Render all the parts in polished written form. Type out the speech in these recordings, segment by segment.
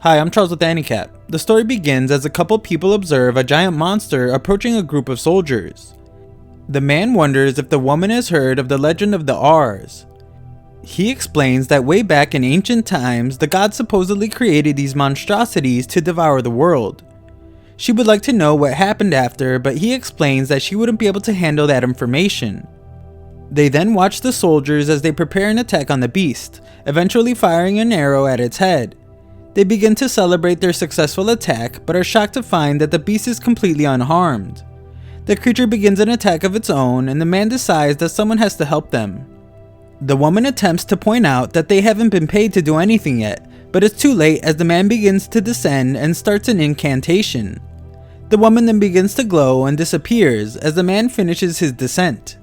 Hi, I'm Charles with AniCap. The story begins as a couple people observe a giant monster approaching a group of soldiers. The man wonders if the woman has heard of the legend of the R's. He explains that way back in ancient times, the gods supposedly created these monstrosities to devour the world. She would like to know what happened after, but he explains that she wouldn't be able to handle that information. They then watch the soldiers as they prepare an attack on the beast, eventually firing an arrow at its head. They begin to celebrate their successful attack, but are shocked to find that the beast is completely unharmed. The creature begins an attack of its own, and the man decides that someone has to help them. The woman attempts to point out that they haven't been paid to do anything yet, but it's too late as the man begins to descend and starts an incantation. The woman then begins to glow and disappears as the man finishes his descent.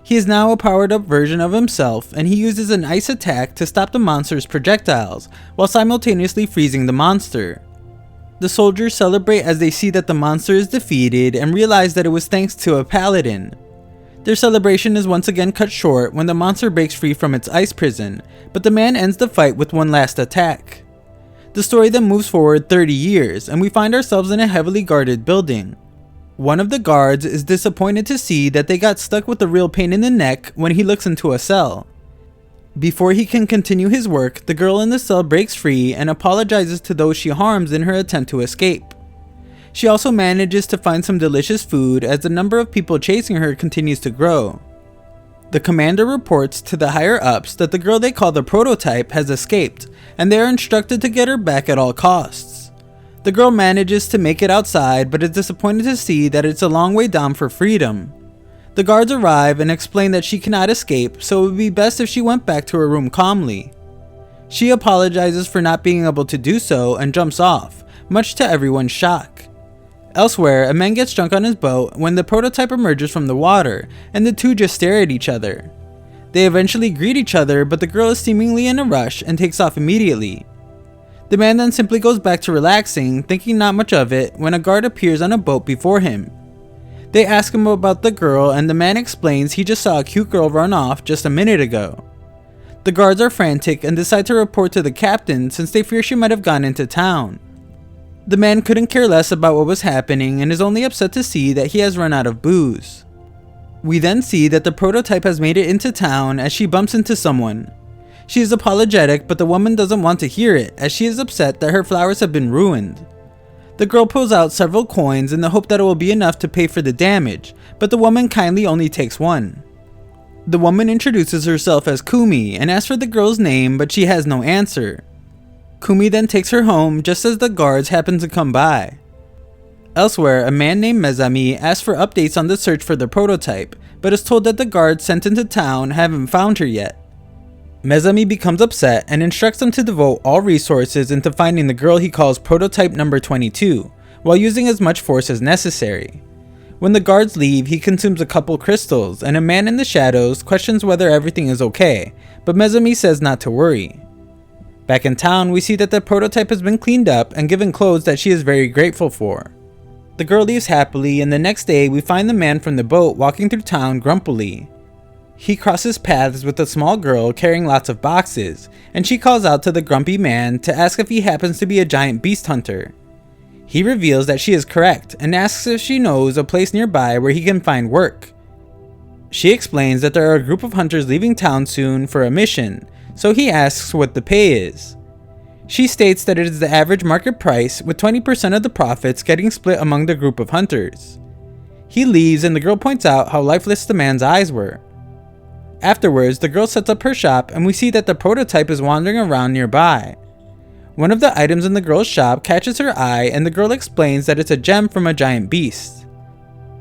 He is now a powered up version of himself, and he uses an ice attack to stop the monster's projectiles, while simultaneously freezing the monster. The soldiers celebrate as they see that the monster is defeated and realize that it was thanks to a paladin. Their celebration is once again cut short when the monster breaks free from its ice prison, but the man ends the fight with one last attack. The story then moves forward 30 years, and we find ourselves in a heavily guarded building. One of the guards is disappointed to see that they got stuck with a real pain in the neck when he looks into a cell. Before he can continue his work, the girl in the cell breaks free and apologizes to those she harms in her attempt to escape. She also manages to find some delicious food as the number of people chasing her continues to grow. The commander reports to the higher ups that the girl they call the prototype has escaped, and they are instructed to get her back at all costs. The girl manages to make it outside, but is disappointed to see that it's a long way down for freedom. The guards arrive and explain that she cannot escape, so it would be best if she went back to her room calmly. She apologizes for not being able to do so and jumps off, much to everyone's shock. Elsewhere, a man gets drunk on his boat when the prototype emerges from the water, and the two just stare at each other. They eventually greet each other, but the girl is seemingly in a rush and takes off immediately. The man then simply goes back to relaxing, thinking not much of it, when a guard appears on a boat before him. They ask him about the girl, and the man explains he just saw a cute girl run off just a minute ago. The guards are frantic and decide to report to the captain since they fear she might have gone into town. The man couldn't care less about what was happening and is only upset to see that he has run out of booze. We then see that the prototype has made it into town as she bumps into someone. She is apologetic, but the woman doesn't want to hear it as she is upset that her flowers have been ruined. The girl pulls out several coins in the hope that it will be enough to pay for the damage, but the woman kindly only takes one. The woman introduces herself as Kuumi and asks for the girl's name, but she has no answer. Kuumi then takes her home just as the guards happen to come by. Elsewhere, a man named Mezami asks for updates on the search for the prototype, but is told that the guards sent into town haven't found her yet. Mezami becomes upset and instructs them to devote all resources into finding the girl he calls prototype number 22, while using as much force as necessary. When the guards leave, he consumes a couple crystals, and a man in the shadows questions whether everything is okay, but Mezami says not to worry. Back in town, we see that the prototype has been cleaned up and given clothes that she is very grateful for. The girl leaves happily, and the next day we find the man from the boat walking through town grumpily. He crosses paths with a small girl carrying lots of boxes, and she calls out to the grumpy man to ask if he happens to be a giant beast hunter. He reveals that she is correct and asks if she knows a place nearby where he can find work. She explains that there are a group of hunters leaving town soon for a mission, so he asks what the pay is. She states that it is the average market price, with 20% of the profits getting split among the group of hunters. He leaves, and the girl points out how lifeless the man's eyes were. Afterwards, the girl sets up her shop, and we see that the prototype is wandering around nearby. One of the items in the girl's shop catches her eye, and the girl explains that it's a gem from a giant beast.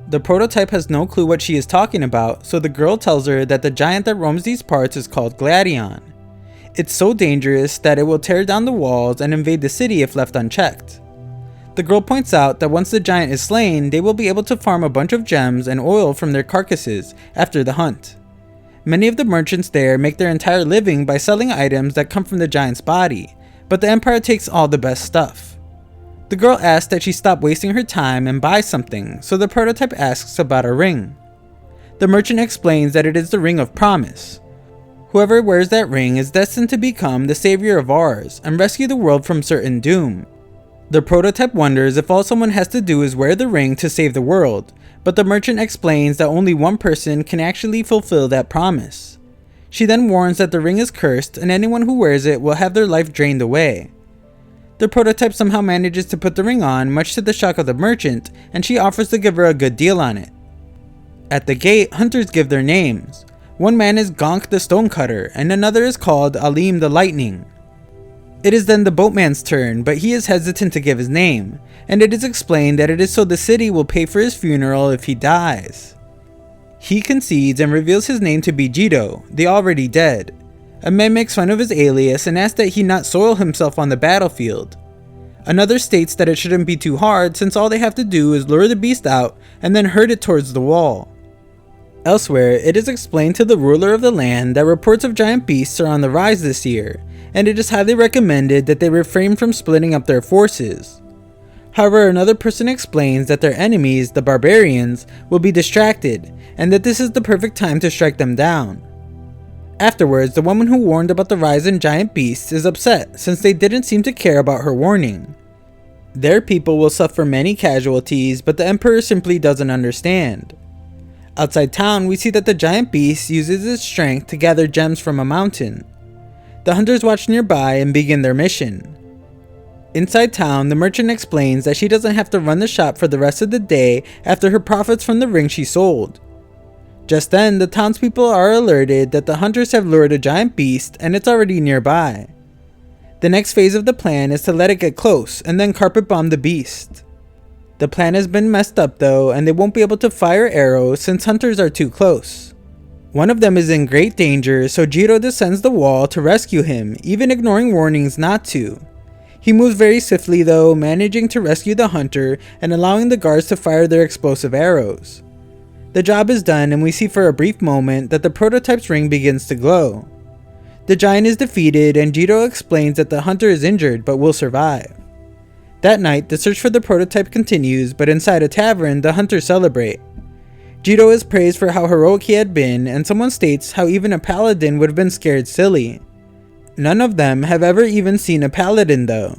The prototype has no clue what she is talking about, so the girl tells her that the giant that roams these parts is called Gladion. It's so dangerous that it will tear down the walls and invade the city if left unchecked. The girl points out that once the giant is slain, they will be able to farm a bunch of gems and oil from their carcasses after the hunt. Many of the merchants there make their entire living by selling items that come from the giant's body, but the Empire takes all the best stuff. The girl asks that she stop wasting her time and buy something, so the prototype asks about a ring. The merchant explains that it is the Ring of Promise. Whoever wears that ring is destined to become the savior of ours and rescue the world from certain doom. The prototype wonders if all someone has to do is wear the ring to save the world, but the merchant explains that only one person can actually fulfill that promise. She then warns that the ring is cursed and anyone who wears it will have their life drained away. The prototype somehow manages to put the ring on, much to the shock of the merchant, and she offers to give her a good deal on it. At the gate, hunters give their names. One man is Gonk the Stonecutter, and another is called Alim the Lightning. It is then the boatman's turn, but he is hesitant to give his name, and it is explained that it is so the city will pay for his funeral if he dies. He concedes and reveals his name to be Jiro, the already dead. A man makes fun of his alias and asks that he not soil himself on the battlefield. Another states that it shouldn't be too hard since all they have to do is lure the beast out and then herd it towards the wall. Elsewhere, it is explained to the ruler of the land that reports of giant beasts are on the rise this year, and it is highly recommended that they refrain from splitting up their forces. However, another person explains that their enemies, the barbarians, will be distracted, and that this is the perfect time to strike them down. Afterwards, the woman who warned about the rise in giant beasts is upset since they didn't seem to care about her warning. Their people will suffer many casualties, but the emperor simply doesn't understand. Outside town, we see that the giant beast uses its strength to gather gems from a mountain. The hunters watch nearby and begin their mission. Inside town, the merchant explains that she doesn't have to run the shop for the rest of the day after her profits from the ring she sold. Just then, the townspeople are alerted that the hunters have lured a giant beast and it's already nearby. The next phase of the plan is to let it get close and then carpet bomb the beast. The plan has been messed up though, and they won't be able to fire arrows since hunters are too close. One of them is in great danger, so Jiro descends the wall to rescue him, even ignoring warnings not to. He moves very swiftly though, managing to rescue the hunter and allowing the guards to fire their explosive arrows. The job is done and we see for a brief moment that the prototype's ring begins to glow. The giant is defeated and Jiro explains that the hunter is injured but will survive. That night, the search for the prototype continues, but inside a tavern, the hunters celebrate. Jiro is praised for how heroic he had been, and someone states how even a paladin would have been scared silly. None of them have ever even seen a paladin though.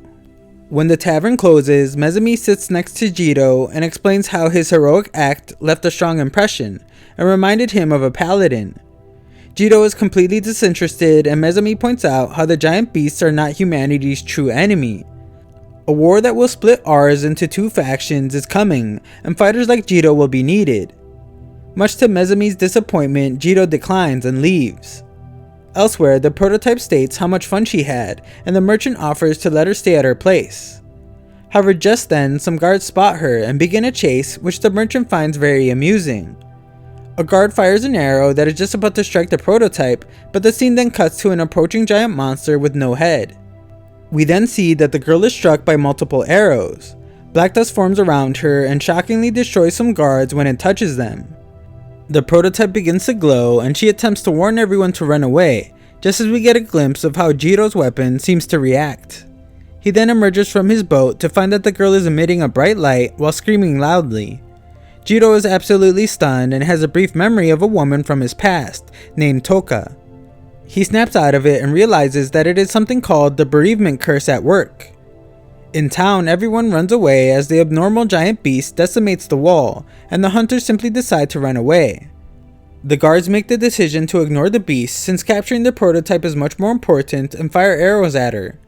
When the tavern closes, Mezumi sits next to Jiro and explains how his heroic act left a strong impression and reminded him of a paladin. Jiro is completely disinterested and Mezumi points out how the giant beasts are not humanity's true enemy. A war that will split ours into two factions is coming, and fighters like Jiro will be needed. Much to Mezumi's disappointment, Jiro declines and leaves. Elsewhere, the prototype states how much fun she had, and the merchant offers to let her stay at her place. However, just then, some guards spot her and begin a chase, which the merchant finds very amusing. A guard fires an arrow that is just about to strike the prototype, but the scene then cuts to an approaching giant monster with no head. We then see that the girl is struck by multiple arrows. Black dust forms around her and shockingly destroys some guards when it touches them. The prototype begins to glow and she attempts to warn everyone to run away, just as we get a glimpse of how Jiro's weapon seems to react. He then emerges from his boat to find that the girl is emitting a bright light while screaming loudly. Jiro is absolutely stunned and has a brief memory of a woman from his past, named Toka. He snaps out of it and realizes that it is something called the bereavement curse at work. In town, everyone runs away as the abnormal giant beast decimates the wall, and the hunters simply decide to run away. The guards make the decision to ignore the beast since capturing the prototype is much more important and fire arrows at her.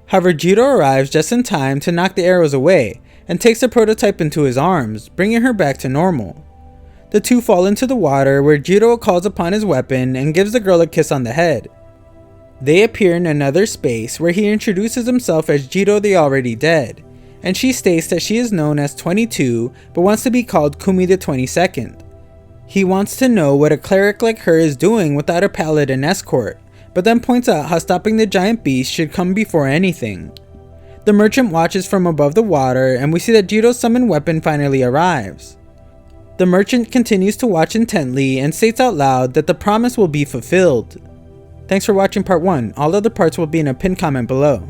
However, Jiro arrives just in time to knock the arrows away and takes the prototype into his arms, bringing her back to normal. The two fall into the water where Jiro calls upon his weapon and gives the girl a kiss on the head. They appear in another space where he introduces himself as Jiro the already dead, and she states that she is known as 22 but wants to be called Kuumi the 22nd. He wants to know what a cleric like her is doing without a paladin escort, but then points out how stopping the giant beast should come before anything. The merchant watches from above the water and we see that Jiro's summoned weapon finally arrives. The merchant continues to watch intently and states out loud that the promise will be fulfilled. Thanks for watching part 1, all other parts will be in a pinned comment below.